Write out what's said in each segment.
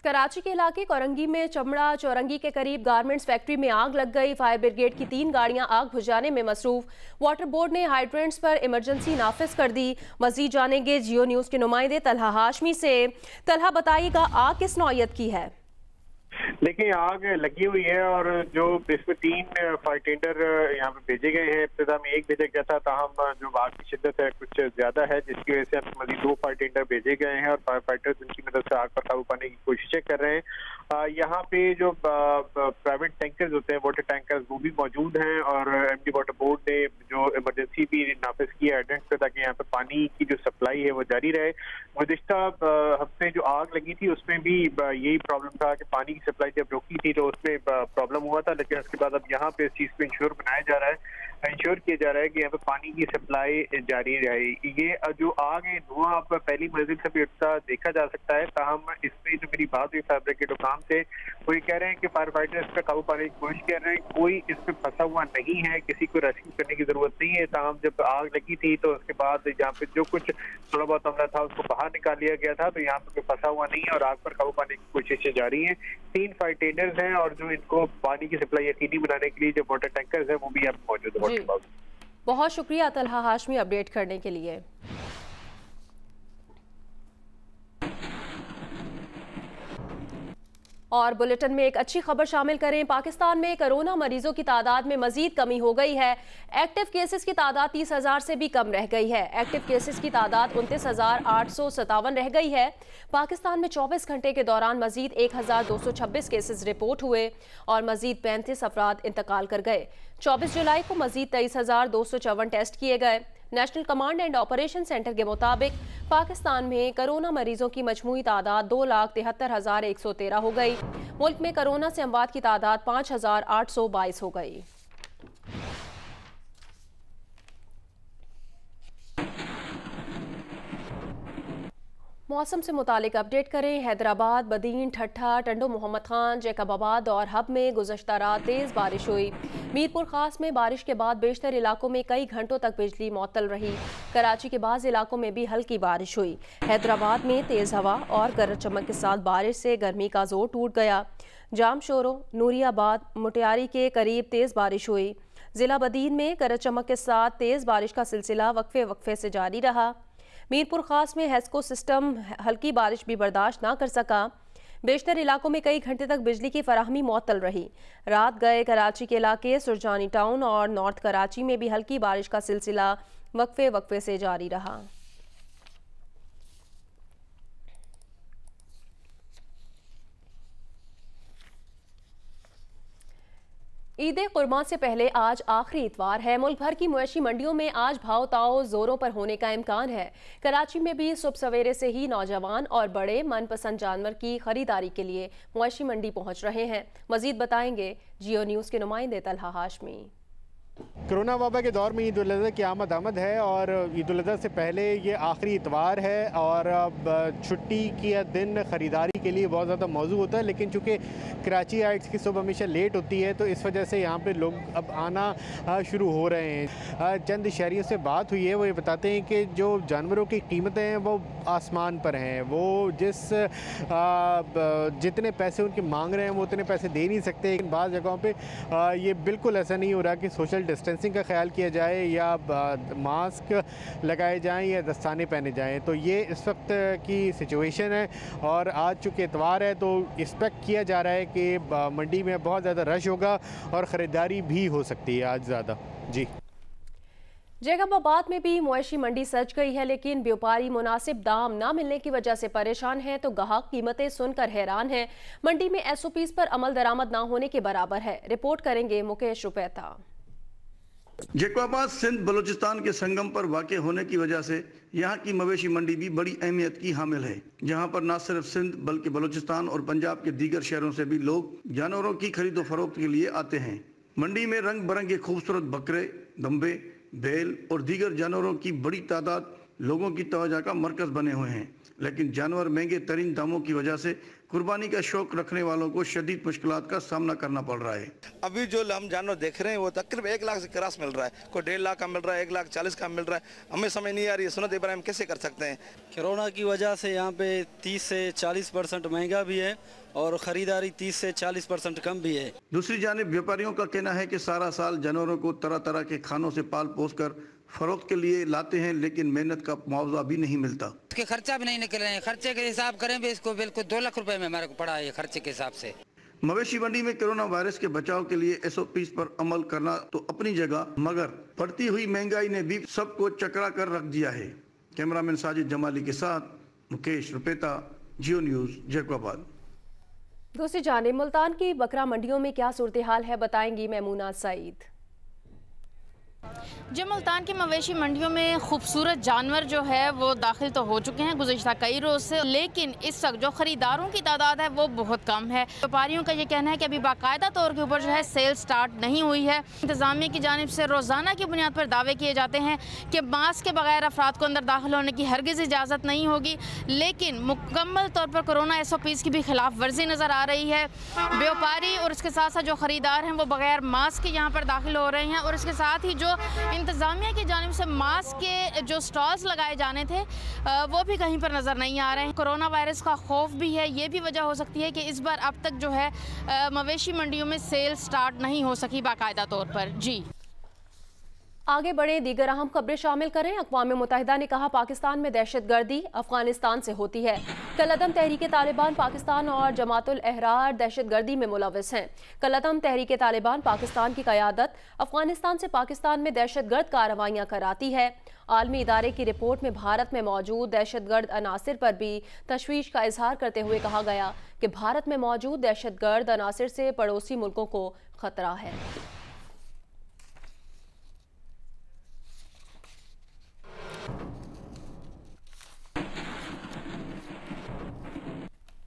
कराची के इलाके कोरंगी में चमड़ा चौरंगी के करीब गारमेंट्स फैक्ट्री में आग लग गई। फायर ब्रिगेड की 3 गाड़ियां आग बुझाने में मसरूफ। वाटर बोर्ड ने हाइड्रेंट्स पर इमरजेंसी नाफिज कर दी। मजीद जानेंगे जियो न्यूज के नुमाइंदे तलहा हाशमी से। तलहा, बताइएगा आग किस नौयत की है? देखिए, आग लगी हुई है और जो इसमें 3 फायर टेंडर यहाँ पे भेजे गए हैं। इब्तिदा में एक भेजा गया था, ताहम जो आग की शिद्दत है कुछ ज्यादा है, जिसकी वजह से अब मजीद 2 फायर टेंडर भेजे गए हैं और फायर फाइटर्स उनकी मदद से आग पर काबू पाने की कोशिशें कर रहे हैं। यहाँ पे जो प्राइवेट टैंकर्स होते हैं, वाटर टैंकर्स, वो भी मौजूद हैं और एमडी वाटर बोर्ड ने जो इमरजेंसी भी नाफिज की है हाइड्रेंट्स पे, ताकि यहाँ पे पानी की जो सप्लाई है वो जारी रहे। गुज़िश्ता हफ्ते जो आग लगी थी उसमें भी यही प्रॉब्लम था कि पानी की सप्लाई जब रोकी थी तो उसमें प्रॉब्लम हुआ था, लेकिन उसके बाद अब यहाँ पे इस चीज को इंश्योर बनाया जा रहा है, इंश्योर किया जा रहा है कि यहाँ पे पानी की सप्लाई जारी रहे। ये जो आग है, धुआं अब पहली मंजिल से भी उठता देखा जा सकता है। ताहम इसमें जो मेरी बात हुई फायर ब्रिगेड हुकाम से, वो ये कह रहे हैं कि फायर फाइटर्स पे काबू पाने की कोशिश कर रहे हैं, कोई इसमें फंसा हुआ नहीं है, किसी को रेस्क्यू करने की जरूरत नहीं है। ताहम जब आग लगी थी तो उसके बाद यहाँ पे जो कुछ थोड़ा बहुत अमला था उसको बाहर निकाल लिया गया था, तो यहाँ पे कोई फंसा हुआ नहीं है और आग पर काबू पाने की कोशिशें जारी हैं। 3 फायर टेंडर्स हैं और जो इनको पानी की सप्लाई यकीनी बनाने के लिए जो वाटर टैंकर्स हैं वो भी यहाँ मौजूद है। बहुत शुक्रिया तलहा हाशमी अपडेट करने के लिए। और बुलेटिन में एक अच्छी खबर शामिल करें। पाकिस्तान में कोरोना मरीजों की तादाद में मजीद कमी हो गई है। एक्टिव केसेस की तादाद 30,000 से भी कम रह गई है। एक्टिव केसेस की तादाद 29,857 रह गई है। पाकिस्तान में 24 घंटे के दौरान मजीद 1,226 केसेस रिपोर्ट हुए और मजीद 35 अफराद इंतकाल कर गए। 24 जुलाई को मजीद 23,254 टेस्ट किए गए। National command and operation centre के मुताबिक पाकिस्तान में कोरोना मरीजों की मजमूई तादाद 2,73,113 हो गई। मुल्क में कोरोना से अमवात की तादाद 5,822 हो गई। मौसम से मुतालिक अपडेट करें। हैदराबाद, बदीन, ठट्ठा, टंडो मोहम्मद खान, जैकबाबाद और हब में गुज़श्ता रात तेज़ बारिश हुई। मीरपुर खास में बारिश के बाद बेशतर इलाकों में कई घंटों तक बिजली मुअत्तल रही। कराची के बाज़ इलाकों में भी हल्की बारिश हुई। हैदराबाद में तेज़ हवा और गरज चमक के साथ बारिश से गर्मी का जोर टूट गया। जामशोरो, नूरियाबाद, मुटियारी के करीब तेज़ बारिश हुई। ज़िला बदीन में गरज चमक के साथ तेज़ बारिश का सिलसिला वक्फे वक्फे से जारी रहा। मीरपुर खास में हेस्को सिस्टम हल्की बारिश भी बर्दाश्त ना कर सका। बेशतर इलाकों में कई घंटे तक बिजली की फराहमी मुअत्तल रही। रात गए कराची के इलाके सुरजानी टाउन और नॉर्थ कराची में भी हल्की बारिश का सिलसिला वक्फे वक्फे से जारी रहा। ईद कुर्बान से पहले आज आखिरी इतवार है। मुल्क भर की मवेशी मंडियों में आज भाव ताओ जोरों पर होने का इम्कान है। कराची में भी सुबह सवेरे से ही नौजवान और बड़े मनपसंद जानवर की खरीदारी के लिए मवेशी मंडी पहुंच रहे हैं। मजीद बताएंगे जियो न्यूज़ के नुमाइंदे तलहा हाशमी। कोरोना वबा के दौर में ईद उल अज़हा की आमद है और ईद उल अज़हा से पहले ये आखिरी इतवार है और छुट्टी की दिन ख़रीदारी के लिए बहुत ज़्यादा मौजू होता है, लेकिन चूँकि कराची आइट्स की सुबह हमेशा लेट होती है तो इस वजह से यहाँ पे लोग अब आना शुरू हो रहे हैं। चंद शहरियों से बात हुई है, वो ये बताते हैं कि जो जानवरों की कीमतें हैं वो आसमान पर हैं। वो जितने पैसे उनके मांग रहे हैं वो उतने पैसे दे नहीं सकते, लेकिन बाज़ जगहों पर ये बिल्कुल ऐसा नहीं हो रहा कि सोशल डिस्टेंसिंग का ख्याल किया जाए या मास्क लगाए जाएं या दस्ताने पहने जाएं। तो ये इस वक्त की सिचुएशन है और आज चूँकि इतवार है तो एक्सपेक्ट किया जा रहा है कि मंडी में बहुत ज़्यादा रश होगा और ख़रीदारी भी हो सकती है आज ज़्यादा। जी, जैकबाबाद में भी मवेशी मंडी सज गई है, लेकिन व्यापारी मुनासिब दाम ना मिलने की वजह से परेशान हैं तो ग्राहक कीमतें सुनकर हैरान हैं। मंडी में SOPs पर अमल दरामद ना होने के बराबर है। रिपोर्ट करेंगे मुकेश रुपैता। जैकबाबाद सिंध बलूचिस्तान के संगम पर वाक़ होने की वजह से यहाँ की मवेशी मंडी भी बड़ी अहमियत की हामिल है, जहाँ पर न सिर्फ सिंध बल्कि बलूचिस्तान और पंजाब के दीगर शहरों से भी लोग जानवरों की खरीदो फरोख्त के लिए आते हैं। मंडी में रंग बिरंगे खूबसूरत बकरे, दम्बे, बैल और दीगर जानवरों की बड़ी तादाद लोगों की तवज्जो का मरकज़ बने हुए हैं, लेकिन जानवर महंगे तरीन दामों की वजह से कुर्बानी का शौक रखने वालों को शदीद मुश्किलात का सामना करना पड़ रहा है। अभी जो हम जानवर देख रहे हैं वो तकरीबन 1 लाख से क्रॉस मिल रहा है, कोई 1.5 लाख का मिल रहा है, 1,40,000 का मिल रहा है। हमें समझ नहीं आ रही है सुन्नत इब्राहिम कैसे कर सकते हैं। कोरोना की वजह से यहाँ पे 30 से 40% महंगा भी है और ख़रीदारी 30 से 40% कम भी है। दूसरी जानिब व्यापारियों का कहना है कि सारा साल जानवरों को तरह तरह के खानों से पाल पोस कर फरोख्त के लिए लाते हैं, लेकिन मेहनत का मुआवजा भी नहीं मिलता। इसके खर्चा भी नहीं निकल रहे हैं। खर्चे के हिसाब करें भी इसको बिल्कुल 2 लाख रुपए में हमारे को पड़ा है खर्चे के हिसाब से। मवेशी मंडी में कोरोना वायरस के बचाव के लिए SOPs पर अमल करना तो अपनी जगह, मगर बढ़ती हुई महंगाई ने भी सबको चकरा कर रख दिया है। कैमरामैन साजिद जमाली के साथ मुकेश रुपेता, जियो न्यूज़, जैकोबाद। दूसरी जानिब मुल्तान की बकरा मंडियों में क्या सूरत हाल है, बताएंगी मैमूना सईद। जी, मुल्तान की मवेशी मंडियों में खूबसूरत जानवर जो है वो दाखिल तो हो चुके हैं गुज़िश्ता कई रोज़ से, लेकिन इस वक्त जो ख़रीदारों की तादाद है वो बहुत कम है। व्यापारियों का ये कहना है कि अभी बाकायदा तौर के ऊपर जो है सेल स्टार्ट नहीं हुई है। इंतज़ामिया की जानिब से रोज़ाना की बुनियाद पर दावे किए जाते हैं कि मास्क के बगैर अफराद को अंदर दाखिल होने की हरगिज़ इजाज़त नहीं होगी, लेकिन मुकम्मल तौर पर कोरोना SOPs की भी खिलाफ वर्जी नज़र आ रही है। व्यापारी और इसके साथ साथ जो ख़रीदार हैं वो बगैर मास्क के यहाँ पर दाखिल हो रहे हैं और इसके साथ ही जो इंतज़ामिया की जानिब से मास्क के जो स्टॉल्स लगाए जाने थे वो भी कहीं पर नज़र नहीं आ रहे हैं। कोरोना वायरस का खौफ भी है, ये भी वजह हो सकती है कि इस बार अब तक जो है मवेशी मंडियों में सेल स्टार्ट नहीं हो सकी बाकायदा तौर पर। जी, आगे बढ़े, दीगर अहम खबरें शामिल करें। अक़वाम मुत्तहिदा ने कहा पाकिस्तान में दहशतगर्दी अफगानिस्तान से होती है। कलअदम तहरीक तालिबान पाकिस्तान और जमातुल अहरार दहशतगर्दी में मुलव्वस हैं। कलअदम तहरीक तालिबान पाकिस्तान की क़यादत अफगानिस्तान से पाकिस्तान में दहशतगर्द कार्रवाइयाँ कराती है। आलमी इदारे की रिपोर्ट में भारत में मौजूद दहशतगर्द अनासिर पर भी तशवीश का इजहार करते हुए कहा गया कि भारत में मौजूद दहशतगर्द अनासिर से पड़ोसी मुल्कों को खतरा है।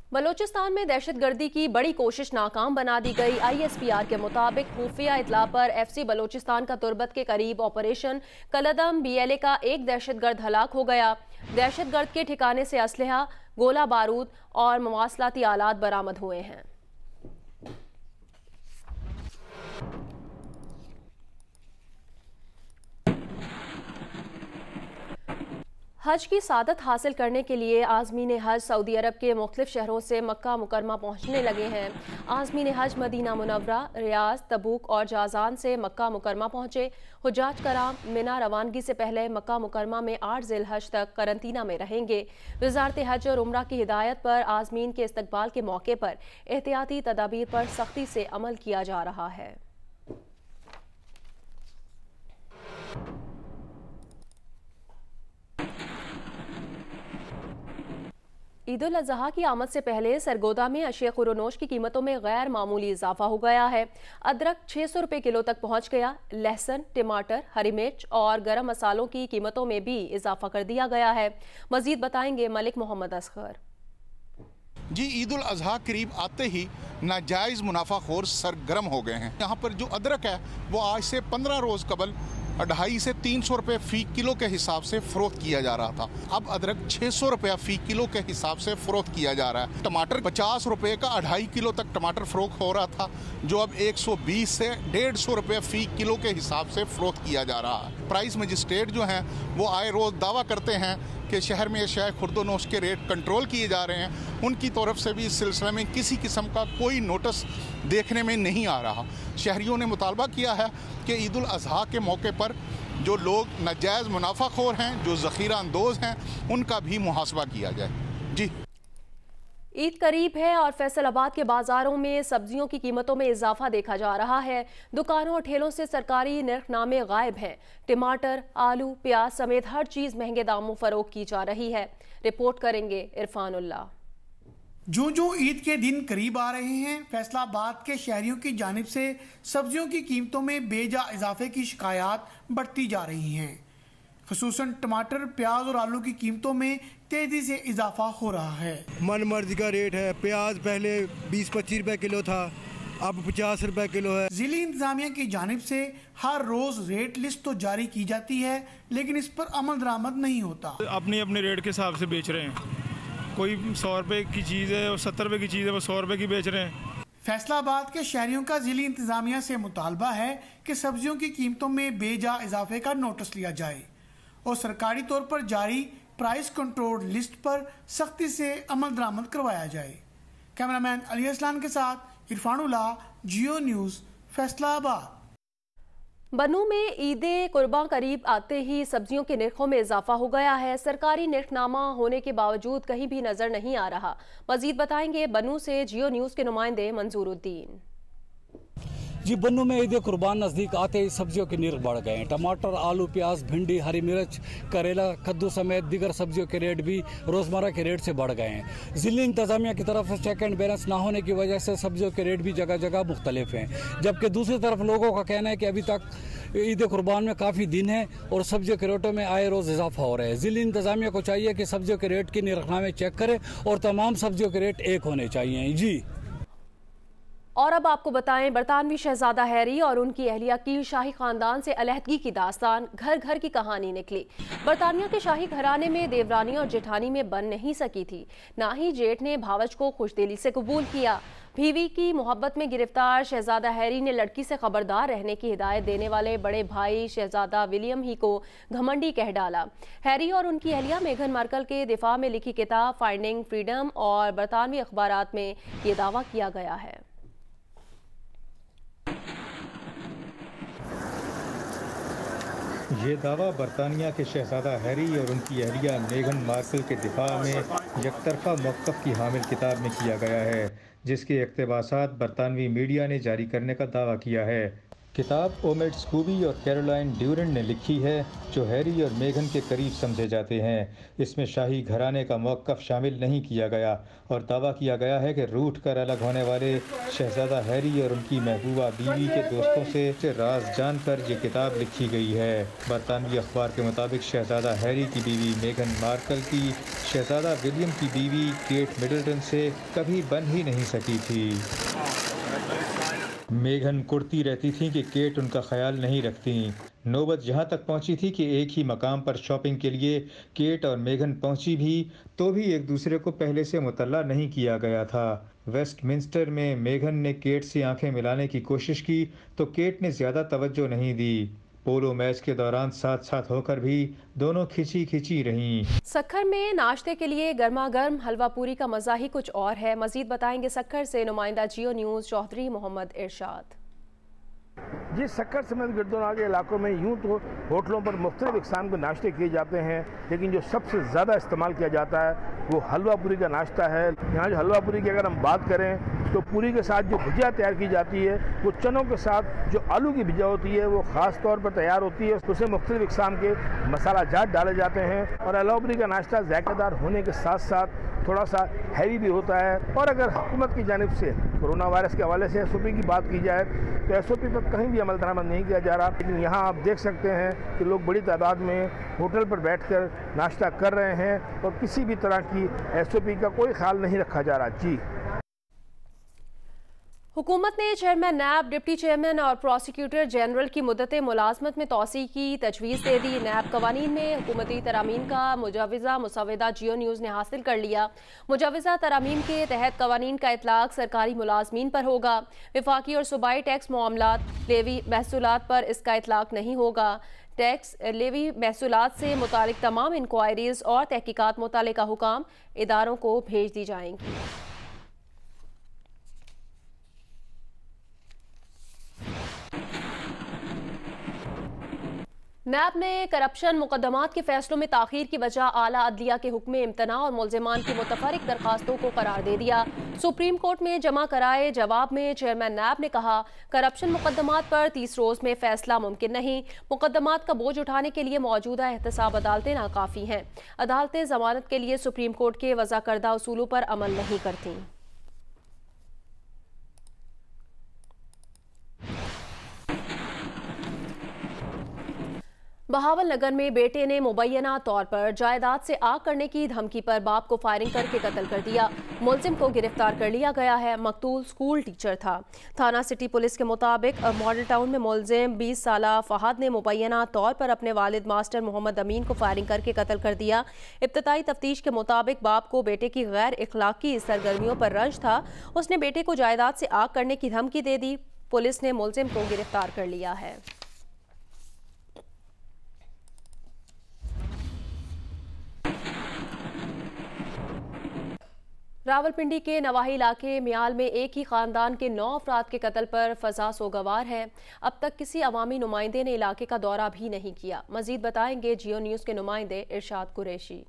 बलोचिस्तान में दहशतगर्दी की बड़ी कोशिश नाकाम बना दी गई। ISPR के मुताबिक खुफिया इतला पर FC बलोचिस्तान का तुर्बत के करीब ऑपरेशन कलअदम BLA का एक दहशतगर्द हलाक हो गया। दहशतगर्द के ठिकाने से असलहा, गोला बारूद और मवासलाती आलात बरामद हुए हैं। हज की सादत हासिल करने के लिए आज़मीन हज सऊदी अरब के मुख्तलिफ शहरों से मक्का मुकरमा पहुँचने लगे हैं। आज़मीन हज मदीना मुनव्वरा, रियाज, तबूक और जाज़ान से मक्का मुकरमा पहुँचे। हुज्जाज कराम मिना रवानगी से पहले मक्का मुकरमा में 8 ज़िलहज तक करंतना में रहेंगे। वज़ारत हज और उम्रा की हिदायत पर आज़मीन के इस्तकबाल के मौके पर एहतियाती तदाबीर पर सख्ती से अमल किया जा रहा है। ईद उल अज़हा की आमद से पहले सरगोदा में अशिया खुरोनोश की कीमतों में गैर मामूली इजाफा हो गया है। अदरक 600 रुपये किलो तक पहुंच गया। लहसुन, टमाटर, हरी मिर्च और गरम मसालों की कीमतों में भी इजाफा कर दिया गया है। मजीद बताएंगे मलिक मोहम्मद असगर। जी, ईद उल अज़हा करीब आते ही नाजायज़ मुनाफाखोर सरगर्म हो गए हैं। यहाँ पर जो अदरक है वो आज से 15 रोज़ कबल 250 से 300 रुपये फ़ी किलो के हिसाब से फ़रोख्त किया जा रहा था। अब अदरक 600 रुपया फ़ी किलो के हिसाब से फ़रोख्त किया जा रहा है। टमाटर 50 रुपये का 2.5 किलो तक टमाटर फ़रोख्त हो रहा था, जो अब 120 से 150 रुपये फ़ी किलो के हिसाब से फ़रोख्त किया जा रहा है। प्राइस मजिस्ट्रेट जो हैं वो आए रोज़ दावा करते हैं कि शहर में अशिया खुर्दोनोश के रेट कंट्रोल किए जा रहे हैं। उनकी तरफ से भी इस सिलसिले में किसी किस्म का कोई नोटिस देखने में नहीं आ रहा। शहरियों ने मुतालबा किया है कि ईद उल अज़हा के मौके पर जो लोग नाजायज़ मुनाफाखोर हैं, जो ज़ख़ीरा अंदोज़ हैं, उनका भी मुहासबा किया जाए। जी, ईद करीब है और फैसलाबाद के बाजारों में सब्जियों की कीमतों में इजाफा देखा जा रहा है। दुकानों और ठेलों से सरकारी निर्खनामे गायब हैं। टमाटर, आलू, प्याज समेत हर चीज़ महंगे दामों फरोख्त की जा रही है। रिपोर्ट करेंगे इरफानुल्लाह। जो ईद के दिन करीब आ रहे हैं, फैसलाबाद के शहरियों की जानिब से सब्जियों की कीमतों में बेजा इजाफे की शिकायत बढ़ती जा रही हैं। खुसूसन टमाटर, प्याज और आलू की कीमतों में तेजी से इजाफा हो रहा है। मन मर्जी का रेट है। प्याज पहले 20-25 रुपए किलो था, अब 50 रुपए किलो है। जिली इंतजामिया की जानिब से हर रोज रेट लिस्ट तो जारी की जाती है, लेकिन इस पर अमल दरामद नहीं होता। अपने रेट के हिसाब से बेच रहे हैं। कोई 100 रुपये की चीज़ है और 70 रुपये की चीज़ है वो 100 रुपये की बेच रहे हैं। फैसलाबाद के शहरियों का जिली इंतजामिया से मुतालबा है कि सब्जियों की कीमतों में बेजा इजाफे का नोटिस लिया जाए और सरकारी तौर पर जारी प्राइस कंट्रोल लिस्ट पर सख्ती से अमल दरामद करवाया जाए। कैमरामैन अली असलान के साथ इरफानुल्लाह, जियो न्यूज़, फैसलाबाद। बनू में ईद कुर्बान करीब आते ही सब्जियों के निर्खों में इजाफा हो गया है। सरकारी निर्खनामा होने के बावजूद कहीं भी नजर नहीं आ रहा। मजीद बताएंगे बनू से जियो न्यूज़ के नुमाइंदे मंजूरुद्दीन। जी, बन्नू में ईद कुर्बान नज़दीक आते ही सब्जियों के निर्ख बढ़ गए हैं। टमाटर, आलू, प्याज, भिंडी, हरी मिर्च, करेला, कद्दू समेत दीगर सब्जियों के रेट भी रोज़मर्रा के रेट से बढ़ गए हैं। ज़िली इंतज़ामिया की तरफ से चेक एंड बैलेंस ना होने की वजह से सब्जियों के रेट भी जगह जगह मुख्तलिफ हैं, जबकि दूसरी तरफ लोगों का कहना है कि अभी तक ईद कुर्बान में काफ़ी दिन है और सब्जियों के रेटों में आए रोज़ इजाफा हो रहा है। ज़िली इंतज़ामिया को चाहिए कि सब्जियों के रेट की निर्खनामे चेक करे और तमाम सब्जियों के रेट एक होने चाहिए। जी, और अब आपको बताएं, बरतानवी शहजादा हैरी और उनकी अहलिया की शाही खानदान से अलहदगी की दास्तान घर घर की कहानी निकली। बरतानिया के शाही घराने में देवरानी और जेठानी में बन नहीं सकी थी, ना ही जेठ ने भावज को खुशदिली से कबूल किया। बीवी की मोहब्बत में गिरफ्तार शहजादा हैरी ने लड़की से खबरदार रहने की हिदायत देने वाले बड़े भाई शहजादा विलियम ही को घमंडी कह डाला। हैरी और उनकी अहलिया मेघन मार्कल के दिफा में लिखी किताब फाइंडिंग फ्रीडम और बरतानवी अखबारात में ये दावा किया गया है। ये दावा बरतानिया के शहजादा हैरी और उनकी अहलिया मेघन मार्कल के दिफा में यकतरफा मौक़िफ़ की हामिल किताब में किया गया है, जिसके इक़्तिबासात बरतानवी मीडिया ने जारी करने का दावा किया है। किताब ओमेड स्कूबी और कैरोलाइन ड्यूरेंट ने लिखी है, जो हैरी और मेघन के करीब समझे जाते हैं। इसमें शाही घराने का मौक़िफ़ शामिल नहीं किया गया और दावा किया गया है कि रूठ कर अलग होने वाले शहजादा हैरी और उनकी महबूबा बीवी के दोस्तों से राज जानकर ये किताब लिखी गई है। बरतानवी अखबार के मुताबिक शहजादा हैरी की बीवी मेघन मार्कल की शहजादा विलियम की बीवी केट मिडल्टन से कभी बन ही नहीं सकी थी। मेघन कुड़ती रहती थी कि केट उनका ख्याल नहीं रखती। नौबत यहाँ तक पहुँची थी कि एक ही मकाम पर शॉपिंग के लिए केट और मेघन पहुँची भी तो भी एक दूसरे को पहले से मुतल्ला नहीं किया गया था। वेस्टमिंस्टर में मेघन ने केट से आंखें मिलाने की कोशिश की तो केट ने ज़्यादा तवज्जो नहीं दी। पोलो मैच के दौरान साथ साथ होकर भी दोनों खिंची खिंची रहीं। सक्खर में नाश्ते के लिए गर्मा गर्म हलवा पूरी का मजा ही कुछ और है। मजीद बताएंगे सक्खर से नुमाइंदा जियो न्यूज़ चौधरी मोहम्मद इरशाद। जी, सक्खर समेत गिरदोना के इलाकों में यूँ तो होटलों पर मुख्तलिफ इक़साम के नाश्ते किए जाते हैं, लेकिन जो सबसे ज़्यादा इस्तेमाल किया जाता है वो हलवा पूरी का नाश्ता है। यहाँ जो हलवा पूरी की अगर हम बात करें तो पूरी के साथ जो भुजिया तैयार की जाती है वो चनों के साथ जो आलू की भुजिया होती है वो ख़ास तौर पर तैयार होती है। उसमें मुख्तलिफ इक़साम के मसाला जात डाले जाते हैं और हलवा पूरी का नाश्ता ज़ायकेदार होने के साथ साथ थोड़ा सा हैवी भी होता है। और अगर हुकूमत की जानिब से कोरोना वायरस के हवाले से SOP की बात की जाए तो SOP पर कहीं भी अमल दरामद नहीं किया जा रहा, लेकिन यहाँ आप देख सकते हैं कि लोग बड़ी तादाद में होटल पर बैठकर नाश्ता कर रहे हैं और किसी भी तरह की SOP का कोई ख्याल नहीं रखा जा रहा। जी, हुकूमत ने चेयरमैन नैब, डिप्टी चेयरमैन और प्रोसिक्यूटर जनरल की मुद्दत मुलाजमत में तोसी की तजवीज़ दे दी। नैब कवानीन में हुकूमती तरामीम का मुजाविजा मुसवदा जियो न्यूज़ ने हासिल कर लिया। मुजाविजा तरामीम के तहत कवानीन का इतलाक सरकारी मुलाजमीन पर होगा। विफाकी और सूबाई टैक्स मामलात, लेवी महसूलात पर इसका इतलाक नहीं होगा। टैक्स लेवी महसूलात से मुतालिक तमाम इंक्वायरीज और तहकीकात मुतालिका हुकाम इदारों को भेज दी जाएंगी। नैब ने करप्शन मुकदमात के फैसलों में ताखीर की वजह आला अदलिया के हुक्म इम्तना और मुलजिमान की मुतफरिक दरखास्तों को करार दे दिया। सुप्रीम कोर्ट में जमा कराए जवाब में चेयरमैन नैब ने कहा, करप्शन मुकदमात पर 30 रोज में फैसला मुमकिन नहीं। मुकदमात का बोझ उठाने के लिए मौजूदा एहतसाब अदालतें नाकाफी हैं। अदालतें जमानत के लिए सुप्रीम कोर्ट के वज़ा करदा उसूलों पर अमल नहीं करती। बहावल नगर में बेटे ने मुबैना तौर पर जायदाद से आग करने की धमकी पर बाप को फायरिंग करके कत्ल कर दिया। मुलजिम को गिरफ्तार कर लिया गया है। मकतूल स्कूल टीचर था। थाना सिटी पुलिस के मुताबिक मॉडल टाउन में मुलजिम 20 साला फहद ने मुबैना तौर पर अपने वालिद मास्टर मोहम्मद अमीन को फायरिंग करके कत्ल कर दिया। इब्तदाई तफ्तीश के मुताबिक बाप को बेटे की गैर इखलाकी सरगर्मियों पर रंज था। उसने बेटे को जायदाद से आग करने की धमकी दे दी। पुलिस ने मुलजिम को गिरफ्तार कर लिया है। रावलपिंडी के नवाही इलाके मियाल में एक ही खानदान के 9 अफराद के कत्ल पर फजा सोगवार है। अब तक किसी अवामी नुमाइंदे ने इलाके का दौरा भी नहीं किया। मजीद बताएंगे जियो न्यूज़ के नुमाइंदे इरशाद कुरैशी।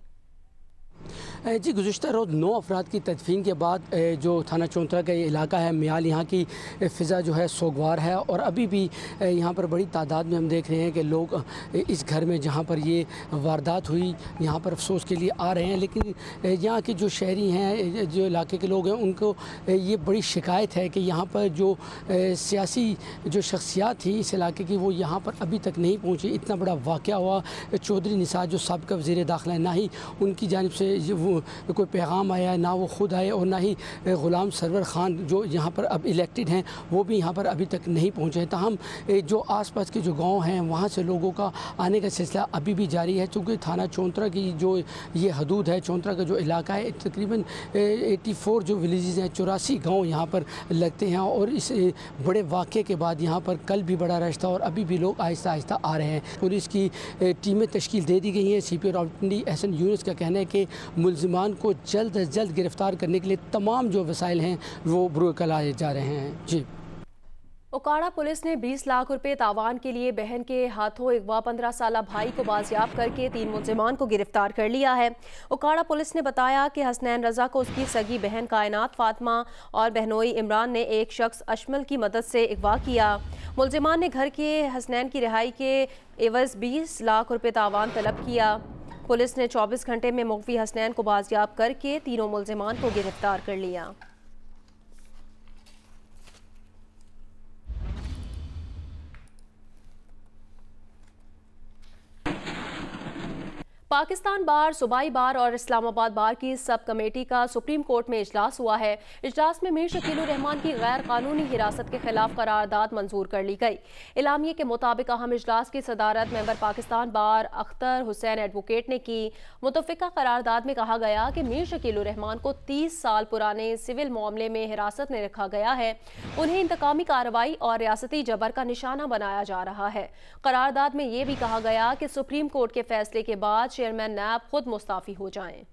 जी, गुज़िश्ता रोज़ 9 अफराद की तदफीन के बाद जो थाना चौंतरा का ये इलाका है मियाल, यहाँ की फ़िज़ा जो है सोगवार है और अभी भी यहाँ पर बड़ी तादाद में हम देख रहे हैं कि लोग इस घर में जहाँ पर ये वारदात हुई यहाँ पर अफसोस के लिए आ रहे हैं। लेकिन यहाँ के जो शहरी हैं, जो इलाके के लोग हैं, उनको ये बड़ी शिकायत है कि यहाँ पर जो सियासी जो शख्सियात थी इस इलाके की वो यहाँ पर अभी तक नहीं पहुँची। इतना बड़ा वाक़या हुआ। चौधरी निसार जो साबिक़ वज़ीर दाखिला है, ना ही उनकी जानिब से वो कोई पैगाम आया है, ना वो ख़ुद आए और ना ही ग़ुलाम सरवर ख़ान जो यहाँ पर अब इलेक्टेड हैं वो भी यहाँ पर अभी तक नहीं पहुँचे हैं। ताहम जो आसपास के जो गांव हैं वहाँ से लोगों का आने का सिलसिला अभी भी जारी है। चूँकि थाना चौंतरा की जो ये हदूद है, चौंतरा का जो इलाका है, तकरीबन 84 जो विलेजेस हैं, 84 गाँव यहाँ पर लगते हैं और इस बड़े वाक़े के बाद यहाँ पर कल भी बड़ा रश था और अभी भी लोग आहिस्ता आहिस्ता आ रहे हैं। पुलिस की टीमें तश्कील दे दी गई हैं। CP रावलपिंडी एहसन यूनुस का कहना है कि मुलजिमान को जल्द अज जल्द गिरफ्तार करने के लिए तमाम जो वसाइल हैं वो बुरुक़ लाए जा रहे हैं। जी, ओकाड़ा पुलिस ने 20 लाख रुपए तावान के लिए बहन के हाथों अगवा 15 साला भाई को बाजियाब करके 3 मुलजिमान को गिरफ्तार कर लिया है। ओकाड़ा पुलिस ने बताया कि हसनैन रजा को उसकी सगी बहन कायनात फातिमा और बहनोई इमरान ने एक शख्स अशमल की मदद से अगवा किया। मुलजिमान ने घर के हसनैन की रिहाई के एवज 20 लाख रुपए तावान तलब किया। पुलिस ने 24 घंटे में मुख्फी हसनैन को बाजियाब करके तीनों मुलजिमान को गिरफ्तार कर लिया। पाकिस्तान बार, सूबाई बार और इस्लामाबाद बार की सब कमेटी का सुप्रीम कोर्ट में इजलास हुआ है। इजलास में मीर शकील उर रहमान की गैर कानूनी हिरासत के खिलाफ करारदाद मंजूर कर ली गई। इलामिये के मुताबिक अहम इजलास की सदारत मेंबर पाकिस्तान बार अख्तर हुसैन एडवोकेट ने की। मुतफ़िका करारदाद में कहा गया कि मीर शकील उर रहमान को 30 साल पुराने सिविल मामले में हिरासत में रखा गया है। उन्हें इंतकामी कार्रवाई और रियासती जबर का निशाना बनाया जा रहा है। करारदाद में यह भी कहा गया कि सुप्रीम कोर्ट के फैसले के बाद चेयरमैन नैब खुद मुस्ताफी हो जाएं।